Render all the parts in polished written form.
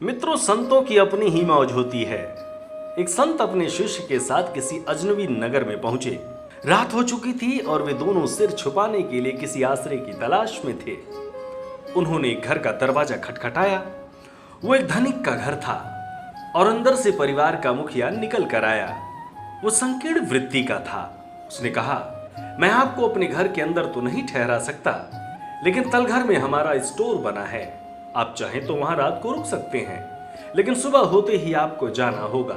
मित्रों, संतों की अपनी ही मौज होती है। एक संत अपने शिष्य के साथ किसी अजनबी नगर में पहुंचे। रात हो चुकी थी और वे दोनों सिर छुपाने के लिए किसी आश्रय की तलाश में थे। उन्होंने एक घर का दरवाजा खटखटाया। वो एक धनिक का घर था और अंदर से परिवार का मुखिया निकल कर आया। वो संकीर्ण वृत्ति का था। उसने कहा, मैं आपको अपने घर के अंदर तो नहीं ठहरा सकता, लेकिन तलघर में हमारा स्टोर बना है। आप चाहें तो वहां रात को रुक सकते हैं, लेकिन सुबह होते ही आपको जाना होगा।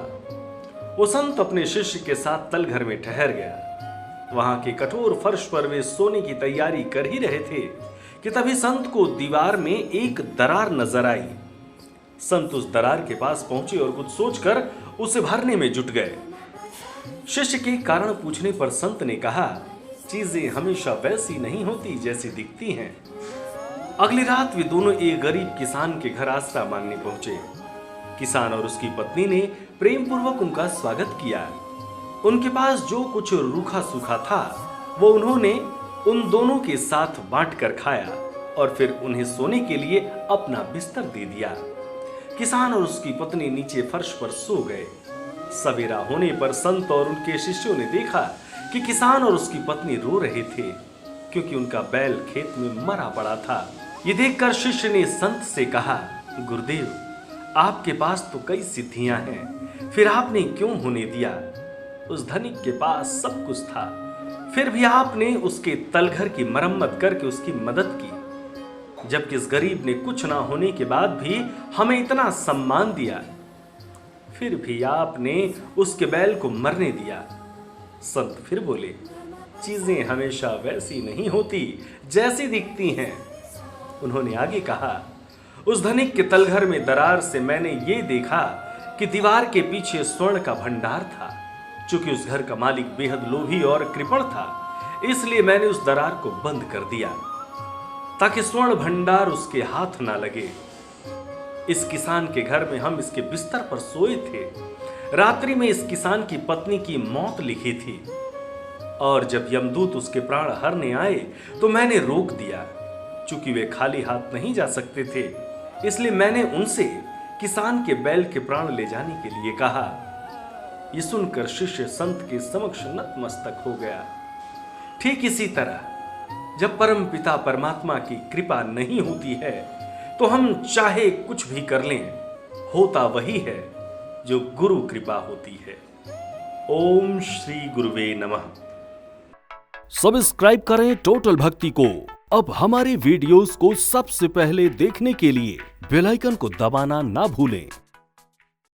वो संत अपने शिष्य के साथ तलघर में ठहर गया। वहां के कठोर फर्श पर वे सोने की तैयारी कर ही रहे थे कि तभी संत को दीवार में एक दरार नजर आई। संत उस दरार के पास पहुंचे और कुछ सोचकर उसे भरने में जुट गए। शिष्य के कारण पूछने पर संत ने कहा, चीजें हमेशा वैसी नहीं होती जैसी दिखती हैं। अगली रात वे दोनों एक गरीब किसान के घर आसरा मांगने पहुंचे। किसान और उसकी पत्नी ने प्रेम पूर्वक उनका स्वागत किया। उनके पास जो कुछ रूखा सूखा था वो उन्होंने उन दोनों के साथ बांट कर खाया और फिर उन्हें सोने के लिए अपना बिस्तर दे दिया। किसान और उसकी पत्नी नीचे फर्श पर सो गए। सवेरा होने पर संत और उनके शिष्यों ने देखा कि किसान और उसकी पत्नी रो रहे थे, क्योंकि उनका बैल खेत में मरा पड़ा था। ये देखकर शिष्य ने संत से कहा, गुरुदेव, आपके पास तो कई सिद्धियां हैं, फिर आपने क्यों होने दिया? उस धनिक के पास सब कुछ था, फिर भी आपने उसके तलघर की मरम्मत करके उसकी मदद की, जबकि इस गरीब ने कुछ ना होने के बाद भी हमें इतना सम्मान दिया, फिर भी आपने उसके बैल को मरने दिया। संत फिर बोले, चीजें हमेशा वैसी नहीं होती जैसी दिखती हैं। उन्होंने आगे कहा, उस धनिक के तलघर में दरार से मैंने ये देखा कि दीवार के पीछे स्वर्ण का भंडार था। चूंकि उस घर का मालिक बेहद लोभी और कृपण था, इसलिए मैंने उस दरार को बंद कर दिया ताकि स्वर्ण भंडार उसके हाथ ना लगे। इस किसान के घर में हम इसके बिस्तर पर सोए थे। रात्रि में इस किसान की पत्नी की मौत लिखी थी और जब यमदूत उसके प्राण हरने आए तो मैंने रोक दिया। चूंकि वे खाली हाथ नहीं जा सकते थे, इसलिए मैंने उनसे किसान के बैल के प्राण ले जाने के लिए कहा। यह सुनकर शिष्य संत के समक्ष नतमस्तक हो गया। ठीक इसी तरह जब परम पिता परमात्मा की कृपा नहीं होती है तो हम चाहे कुछ भी कर लें, होता वही है जो गुरु कृपा होती है। ओम श्री गुरुवे नमः। सब्सक्राइब करें टोटल भक्ति को। अब हमारे वीडियोस को सबसे पहले देखने के लिए बेल आइकन को दबाना ना भूलें।